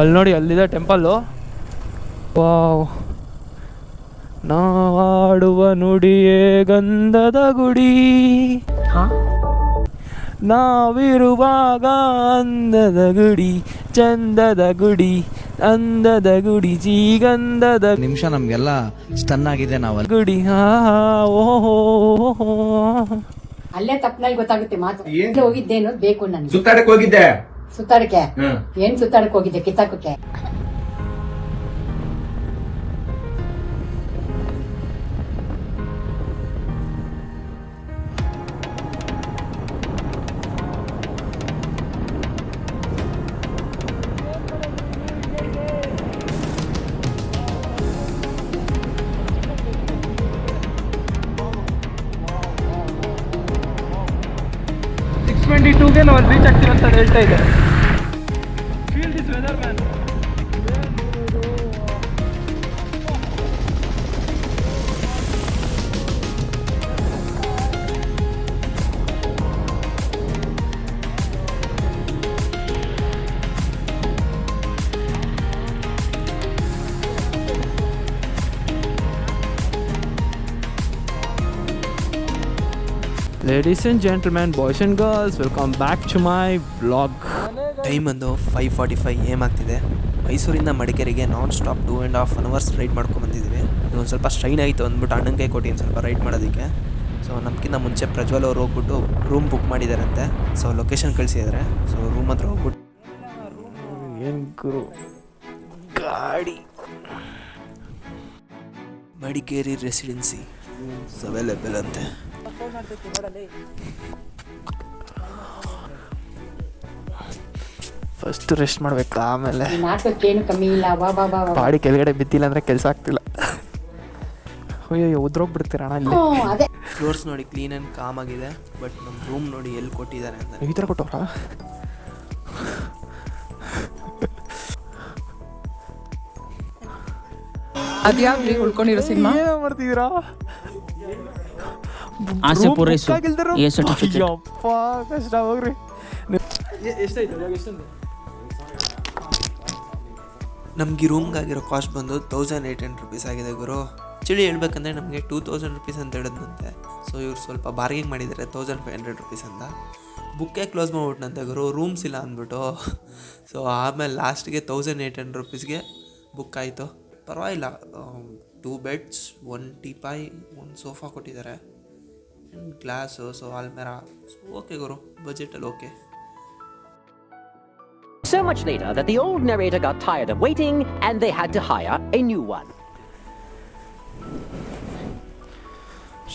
ಅಲ್ಲಿ ನೋಡಿ, ಅಲ್ಲಿದೆ ಟೆಂಪಲ್ಲು. ವಾವ್, ನಾವಾಡುವ ನುಡಿಯೇ ಗಂಧದ ಗುಡಿ, ನಾವಿರುವಾಗ ಅಂದದ ಗುಡಿ, ಚಂದದ ಗುಡಿ, ಅಂದದ ಗುಡಿ, ಶ್ರೀಗಂಧದ ನಿಮಿಷ ನಮ್ಗೆಲ್ಲ ಸ್ಟನ್ ಆಗಿದೆ. ನಾವು ಗುಡಿ. ಓಹೋ, ಅಲ್ಲೇ ತಪ್ಪನಲ್ಲಿ ಗೊತ್ತಾಗುತ್ತೆ ಮಾತು. ಹೋಗಿದ್ದೇನು ಬೇಕು ನನಗೆ. ಸುತ್ತಾಡಕ್ ಹೋಗಿದ್ದೆ. ಸುತ್ತಾಡಕ್ಕೆ ಏನ್ ಸುತ್ತಾಡಕ್ ಹೋಗಿದ್ದೆ? ಕಿತ್ತಾಕಕ್ಕೆ. ಗೆ ನಾವು ರೀಚ್ ಆಗ್ತೀವಿ ಅಂತ ಹೇಳ್ತಾ ಇದೆ. Feel this weather man. Ladies and gentlemen, boys and girls, welcome back to my vlog. Time ಒಂದು 5:45 AM ಆಗ್ತಿದೆ. ಮೈಸೂರಿಂದ ಮಡಿಕೇರಿಗೆ ನಾನ್ ಸ್ಟಾಪ್ 2.5 hours ರೈಡ್ ಮಾಡ್ಕೊಂಡ್ಬಂದಿದ್ದೀವಿ. ಒಂದು ಸ್ವಲ್ಪ ಸ್ಟ್ರೈನ್ ಆಯಿತು ಅಂದ್ಬಿಟ್ಟು ಅಣ್ಣಂಗೆ ಕೊಟ್ಟಿದ್ದೀನಿ ಸ್ವಲ್ಪ ರೈಡ್ ಮಾಡೋದಕ್ಕೆ. ಸೊ ನಮ್ಗಿಂತ ಮುಂಚೆ ಪ್ರಜ್ವಲ್ ಅವ್ರು ಹೋಗ್ಬಿಟ್ಟು ರೂಮ್ ಬುಕ್ ಮಾಡಿದಾರಂತೆ. ಸೊ ಲೊಕೇಶನ್ ಕಳಿಸಿದ್ದಾರೆ. ಸೊ ರೂಮ್ ಹತ್ರ ಹೋಗ್ಬಿಟ್ಟು ಏನು ಗುರು ಗಾಡಿ. ಮಡಿಕೇರಿ ರೆಸಿಡೆನ್ಸಿ ಅವೈಲೇಬಲ್ ಅಂತೆ. ಫಸ್ಟ್ ರೆಸ್ಟ್ ಮಾಡ್ಬೇಕು, ಆಮೇಲೆ ನಾಟಕೇನು ಕಮ್ಮಿ ಇಲ್ಲ. ಬಾಡಿ ಕೆಳಗಡೆ ಬಿದ್ದಿಲ್ಲ ಅಂದರೆ ಕೆಲಸ ಆಗ್ತಿಲ್ಲ. ಅಯ್ಯೋ ಉದ್ರೋಗ್ಬಿಡ್ತೀರಣ್ಣ ಇಲ್ಲಿ. ಅದೇ ಫ್ಲೋರ್ಸ್ ನೋಡಿ ಕ್ಲೀನ್ ಆ್ಯಂಡ್ ಕಾಮ್ ಆಗಿದೆ. ಬಟ್ ನಮ್ಮ ರೂಮ್ ನೋಡಿ ಎಲ್ಲಿ ಕೊಟ್ಟಿದ್ದಾರೆ ಅಂತ. ಈ ಥರ ಕೊಟ್ಟವ್ರಾ? ಅದ್ಯಾವ್ರಿ ಉಳ್ಕೊಂಡಿರೋ ಸಿನಿಮಾ? ಏನು ಮಾಡ್ತಿದ್ದೀರಾ? ಆಸೆ ಪೂರೈಸು ಎ ಸರ್ಟಿಫಿಕೇಟ್. ಅಪ್ಪ ಕಷ್ಟ ಹೋಗ್ರಿ. ಎಷ್ಟಾಯ್ತು? ಎಷ್ಟೊಂದು ನಮಗೆ ರೂಮ್ಗಾಗಿರೋ ಕಾಸ್ಟ್ ಬಂದು 1800 rupees ಆಗಿದೆ ಗುರು. ಚಳಿ ಹೇಳ್ಬೇಕಂದ್ರೆ ನಮಗೆ 2000 rupees ಅಂತ ಹೇಳಿದ್ನಂತೆ. ಸೊ ಇವ್ರು ಸ್ವಲ್ಪ ಬಾರ್ಗಿಂಗ್ ಮಾಡಿದ್ದಾರೆ 1500 rupees ಅಂತ. ಬುಕ್ಕೇ ಕ್ಲೋಸ್ ಮಾಡ್ಬಿಟ್ನಂತೆ ಗುರು, ರೂಮ್ಸ್ ಇಲ್ಲ ಅಂದ್ಬಿಟ್ಟು. ಸೊ ಆಮೇಲೆ ಲಾಸ್ಟ್ಗೆ 1800 rupeesಗೆ ಬುಕ್ ಆಯಿತು. ಪರವಾಗಿಲ್ಲ, 2 beds, 1 ಟೀಪಾಯ್, 1 ಸೋಫಾ ಕೊಟ್ಟಿದ್ದಾರೆ, glass, so ಆಲ್ಮೇರ. Okay Guru, ಬಜೆಟಲ್ಲಿ okay. So much later that the old narrator got tired of waiting and they had to hire a new one.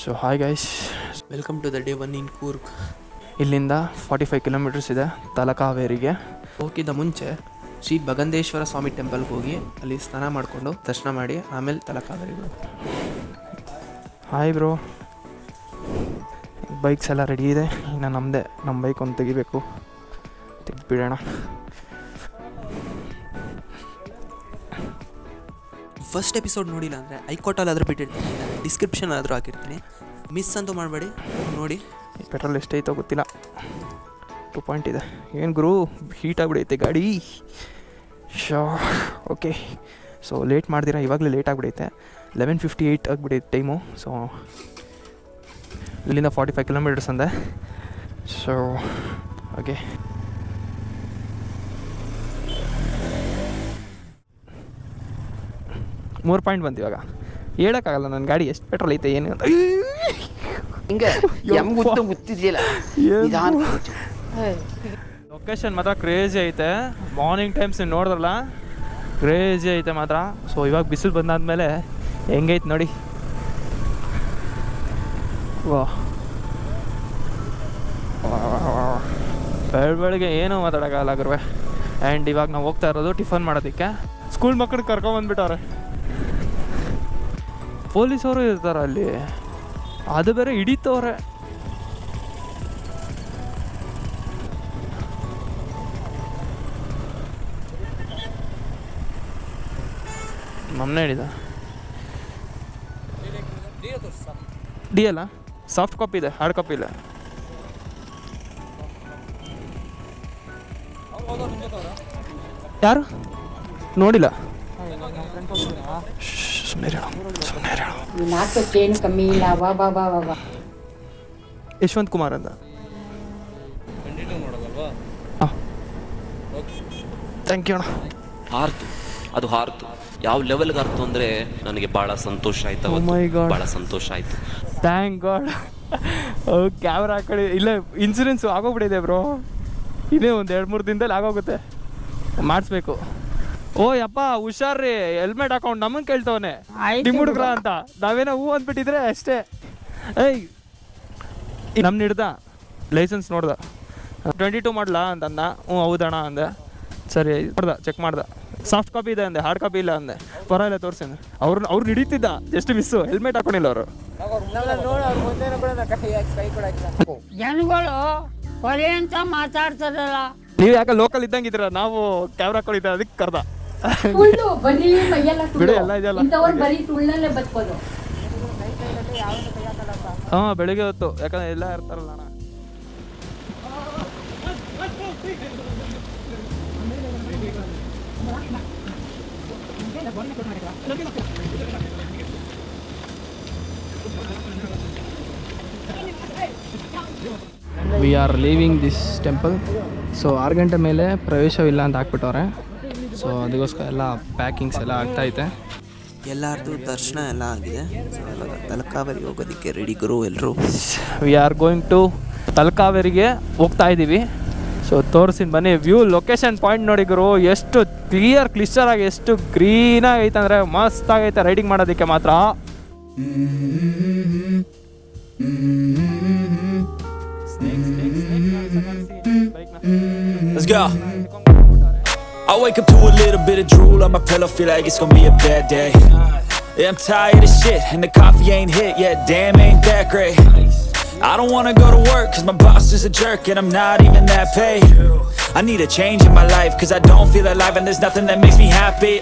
So hi guys, welcome to the day 1 in Coorg. ಇಲ್ಲಿಂದ 45 kilometers ಇದೆ ತಲಕಾವೇರಿಗೆ. ಹೋಗಿದ್ದ ಮುಂಚೆ ಶ್ರೀ ಭಗಂದೇಶ್ವರ ಸ್ವಾಮಿ ಟೆಂಪಲ್ಗೆ ಹೋಗಿ ಅಲ್ಲಿ ಸ್ನಾನ ಮಾಡಿಕೊಂಡು ದರ್ಶನ ಮಾಡಿ ಆಮೇಲೆ ತಲಕಾವೇರಿಗೆ. ಹಾಯ್ ಬ್ರೋ, ಬೈಕ್ಸ್ ಎಲ್ಲ ರೆಡಿ ಇದೆ. ಇನ್ನು ನಮ್ಮ ಬೈಕ್ ಒಂದು ತೆಗಿಬೇಕು, ತೆಗ್ದುಬಿಡೋಣ. ಫಸ್ಟ್ ಎಪಿಸೋಡ್ ನೋಡಿಲ್ಲ ಅಂದರೆ ಐಕೋಟಲ್ಲಾದರೂ ಬಿಟ್ಟಿರ್ತೀನಿ, ಡಿಸ್ಕ್ರಿಪ್ಷನ್ ಆದರೂ ಹಾಕಿರ್ತೀನಿ, ಮಿಸ್ ಅಂತೂ ಮಾಡಬೇಡಿ, ನೋಡಿ. ಪೆಟ್ರೋಲ್ ಎಷ್ಟೈತೋ ಗೊತ್ತಿಲ್ಲ, 2 ಪಾಯಿಂಟ್ ಇದೆ. ಏನು ಗುರು ಹೀಟ್ ಆಗಿಬಿಡೈತೆ ಗಾಡಿ. ಓಕೆ, ಸೊ ಲೇಟ್ ಮಾಡ್ದಿರಾ, ಇವಾಗಲೇ ಲೇಟ್ ಆಗಿಬಿಡೈತೆ. 11:58 ಆಗಿಬಿಡೈತೆ ಟೈಮು. ಸೊ ಇಲ್ಲಿಂದ 45 kilometers ಅಂದೆ. ಸೊ ಓಕೆ, ಮೂರು ಪಾಯಿಂಟ್ ಬಂತು. ಇವಾಗ ಹೇಳೋಕ್ಕಾಗಲ್ಲ ನನ್ನ ಗಾಡಿ ಎಷ್ಟು ಪೆಟ್ರೋಲ್ ಐತೆ ಏನು ಅಂತ. ಲೊಕೇಶನ್ ಮಾತ್ರ ಕ್ರೇಜಿ ಐತೆ. ಮಾರ್ನಿಂಗ್ ಟೈಮ್ಸ್ ನೀವು ನೋಡಿದ್ರಲ್ಲ, ಕ್ರೇಜಿ ಐತೆ ಮಾತ್ರ. ಸೊ ಇವಾಗ ಬಿಸಿಲು ಬಂದಾದ್ಮೇಲೆ ಹೆಂಗೈತೆ ನೋಡಿ. ವಾ, ಬೆಳಗ್ಗೆ ಏನೂ ಮಾತಾಡೋಕ್ಕಾಗಲ್ಲ ಗುರುವೆ. ಆ್ಯಂಡ್ ಇವಾಗ ನಾವು ಹೋಗ್ತಾ ಇರೋದು ಟಿಫನ್ ಮಾಡೋದಕ್ಕೆ. ಸ್ಕೂಲ್ ಮಕ್ಕಳಿಗೆ ಕರ್ಕೊಂಬಂದ್ಬಿಟ್ಟವ್ರೆ. ಪೊಲೀಸವರು ಇರ್ತಾರೆ ಅಲ್ಲಿ, ಅದು ಬೇರೆ ಹಿಡಿತವ್ರೆ. ನಮ್ಮನೆ ಹಿಡಿದ ಡಿ ಅಲ್ಲ, ಸಾಫ್ಟ್ ಕಾಪಿ ಇದೆ, ಹಾರ್ಡ್ ಕಾಪಿ ಇಲ್ಲ. ಯಾರು ನೋಡಿಲ್ಲ. ನೀನ್ ಹಾಕೋಕ್ಕೇನು ಕಮ್ಮಿ ಇಲ್ಲ. ವಾ ಬಾ ಬಾ ಬಾ ಬಾ. ಯಶವಂತ್ ಕುಮಾರ್ ಅಂತ. ಥ್ಯಾಂಕ್ ಯು ಅಣ್ಣ. ಹಾರ್ತು, ಅದು ಹಾರ್ತು. ಯಾವ ಲೆವೆಲ್ಗೆ ಹಾರ್ತು ಅಂದರೆ ನನಗೆ ಭಾಳ ಸಂತೋಷ ಆಯ್ತು. Oh my God. ಭಾಳ ಸಂತೋಷ ಆಯಿತು. Thank god. ಕ್ಯಾಮ್ರಾ ಹಾಕೊಳ್ಳಿ. ಇಲ್ಲ, ಇನ್ಸೂರೆನ್ಸು ಆಗೋಗ್ಬಿಟ್ಟಿದೆ ಬ್ರೋ. ಇನ್ನೇ ಒಂದು 2-3 ದಿನದಲ್ಲಿ ಆಗೋಗುತ್ತೆ. ಮಾಡಿಸ್ಬೇಕು. ಓ ಯಪ್ಪ ಹುಷಾರ್ರಿ, ಹೆಲ್ಮೆಟ್ ಹಾಕೊಂಡು ನಮ್ಮನ್ನು ಕೇಳ್ತವನೆ ನಿಮ್ಮ ಹುಡುಗ್ರ ಅಂತ. ನಾವೇನೋ ಹೂ ಅಂದ್ಬಿಟ್ಟಿದ್ರೆ ಅಷ್ಟೇ. ಏಯ್ ನಮ್ಮ ಹಿಡ್ದ ಲೈಸೆನ್ಸ್ ನೋಡ್ದ, 22 ಮಾಡಲಾ ಅಂತಂದ. ಹ್ಞೂ ಹೌದಣ್ಣ ಅಂದೆ. ಸರಿ ನೋಡ್ದ, ಚೆಕ್ ಮಾಡ್ದೆ, ಸಾಫ್ಟ್ ಕಾಪಿ ಇದೆ ಅಂದೆ, ಹಾರ್ಡ್ ಕಾಪಿ ಇಲ್ಲ ಅಂದೆ. ಪರವಾಗಿಲ್ಲ ತೋರಿಸಿ ಅಂದೆ. ಅವ್ರು ಹಿಡಿತಿದ್ದ, ಜಸ್ಟ್ ಮಿಸ್ಸು, ಹೆಲ್ಮೆಟ್ ಹಾಕೊಂಡಿಲ್ಲ ಅವರು. ಜನಗಳು ಕೊಲೆ ಅಂತ ಮಾತಾಡ್ತಾರಲ್ಲ. ನೀವು ಯಾಕೆ ಲೋಕಲ್ ಇದ್ದಂಗಿದ್ದೀರ, ನಾವು ಕ್ಯಾಮ್ರಾ ಹಾಕೊಂಡಿದ್ದೆ, ಅದಕ್ಕೆ ಕರ್ದ. ಸುಳ್ಳು ಬರೀ ಮೈಯೆಲ್ಲ ಬಿಡು, ಸುಳ್ಳು. ಎಲ್ಲ ಇದೆಯಲ್ಲ. ಇಂಥವ್ರು ಬರೀ ಸುಳ್ಳಲ್ಲೇ ಬದುಕೋದು. ಹಾಂ ಬೆಳಿಗ್ಗೆ ಹೊತ್ತು, ಯಾಕಂದ್ರೆ ಎಲ್ಲ ಇರ್ತಾರಲ್ಲ ಅಣ್ಣ. We are living this temple. So 6 ಗಂಟೆ ಮೇಲೆ ಪ್ರವೇಶವಿಲ್ಲ ಅಂತ ಹಾಕ್ಬಿಟ್ಟವ್ರೆ. ಸೊ ಅದಕ್ಕೋಸ್ಕರ ಎಲ್ಲ ಪ್ಯಾಕಿಂಗ್ಸ್ ಎಲ್ಲ ಆಗ್ತಾಯಿದೆ. ಎಲ್ಲರದು ದರ್ಶನ ಎಲ್ಲ ಆಗಿದೆ. ಸೊ ಇವಾಗ ತಲಕಾವೇರಿ ಹೋಗೋದಕ್ಕೆ ರೆಡಿ ಗುರು ಎಲ್ಲರೂ. ವಿ ಆರ್ ಗೋಯಿಂಗ್ ಟು ತಲಕಾವೇರಿಗೆ ಹೋಗ್ತಾ ಇದ್ದೀವಿ. ಸೊ ತೋರಿಸಿನ ಬನ್ನಿ ವ್ಯೂ, ಲೊಕೇಶನ್ ಪಾಯಿಂಟ್ ನೋಡಿ ಗುರು, ಎಷ್ಟು ಕ್ಲಿಸ್ಟರ್ ಆಗಿ, ಎಷ್ಟು ಗ್ರೀನಾಗಿ ಐತೆ ಅಂದರೆ ಮಸ್ತಾಗೈತೆ ರೈಡಿಂಗ್ ಮಾಡೋದಕ್ಕೆ ಮಾತ್ರ. Let's go. I wake up to a little bit of drool on my pillow, feel like it's gonna be a bad day. Yeah, I'm tired of shit and the coffee ain't hit yet, damn ain't that great. I don't wanna go to work cause my boss is a jerk and I'm not even that paid. I need a change in my life cause I don't feel alive and there's nothing that makes me happy.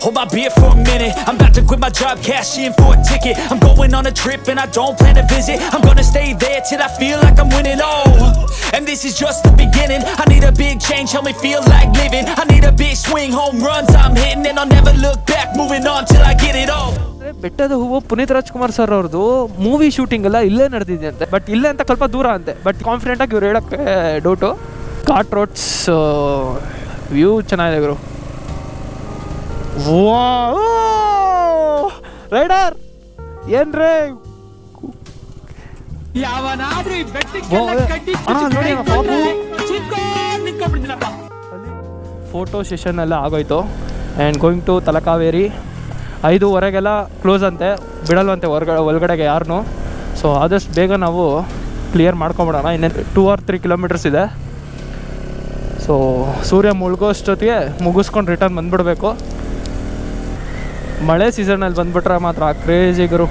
Hold my beer for a minute, I'm about to quit my job, cash in for a ticket. I'm going on a trip and I don't plan to visit. I'm gonna stay there till I feel like I'm winning, and this is just the beginning. I need a big change, help me feel like living. I need a big swing, home runs I'm hitting, and I'll never look back, moving on till I get it all. ಬೆಟ್ಟದ ಹೂವು Puneeth Rajkumar sir ಅವ್ರದ್ದು movie shooting ಎಲ್ಲ ಇಲ್ಲೇ ನಡೆದಿದೆ ಅಂತೆ. But ಇಲ್ಲೇ ಅಂತ ಸ್ವಲ್ಪ ದೂರ ಅಂತೆ. ಬಟ್ ಕಾನ್ಫಿಡೆಂಟಾಗಿ ಇವ್ರು ಹೇಳೋಕ್ಕೆ ಡೌಟು. ಘಾಟ್ ರೋಡ್ಸ್ ವ್ಯೂ ಚೆನ್ನಾಗಿದೆ ಗುರು. ರೈಡರ್ ಏನ್ರೇ ಫೋಟೋ ಸೆಷನ್ ಎಲ್ಲ ಆಗೋಯ್ತು. And going to Talakaveri. 5:15 close ಅಂತೆ, ಬಿಡಲ್ವಂತೆ ಒಳಗಡೆಗೆ ಯಾರನ್ನೂ. ಸೊ ಆದಷ್ಟು ಬೇಗ ನಾವು ಕ್ಲಿಯರ್ ಮಾಡ್ಕೊಂಬಿಡೋಣ. ಇನ್ನೇನು 2 or 3 ಕಿಲೋಮೀಟರ್ಸ್ ಇದೆ. ಸೊ ಸೂರ್ಯ ಮುಳುಗೋಷ್ಟೊತ್ತಿಗೆ ಮುಗಿಸ್ಕೊಂಡು ರಿಟರ್ನ್ ಬಂದುಬಿಡ್ಬೇಕು. ಮಳೆ ಸೀಸನಲ್ಲಿ ಬಂದುಬಿಟ್ರೆ ಮಾತ್ರ ಕ್ರೇಜಿಗರು.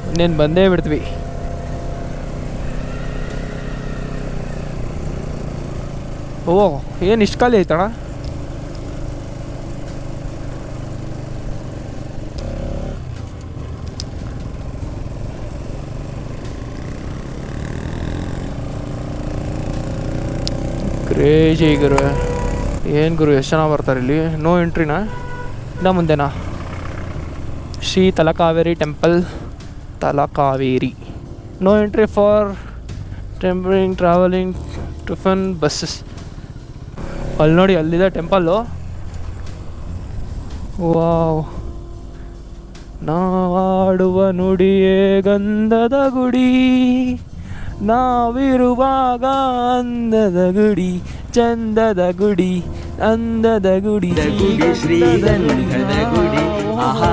ಇನ್ನೇನು ಬಂದೇ ಬಿಡ್ತೀವಿ. ಓ ಏನು ಇಷ್ಟು ಖಾಲಿ ಐತಣ್ಣ. ಕ್ರೇಜಿ ಗುರು. ಏನು ಗುರು ಎಷ್ಟು ಜನ ಬರ್ತಾರೆ ಇಲ್ಲಿ. ನೋ ಎಂಟ್ರಿನಾ ಇಲ್ಲ ಮುಂದೆನಾ? Shri Talakaveri temple, Talakaveri. No entry for tempering travelling tiffin buses. ಅಲ್ಲಿ ನೋಡಿ, ಅಲ್ಲಿದೆ ಟೆಂಪಲ್ಲು. ವಾವ್. ನಾವಾಡುವ ನುಡಿಯೇ ಗಂಧದ ಗುಡಿ, ನಾವಿರುವಾಗ ಅಂದದ ಗುಡಿ, ಚಂದದ ಗುಡಿ, ಅಂದದ ಗುಡಿ, ಶ್ರೀಗಂಧದ ಗುಡಿ. ಆಹಾ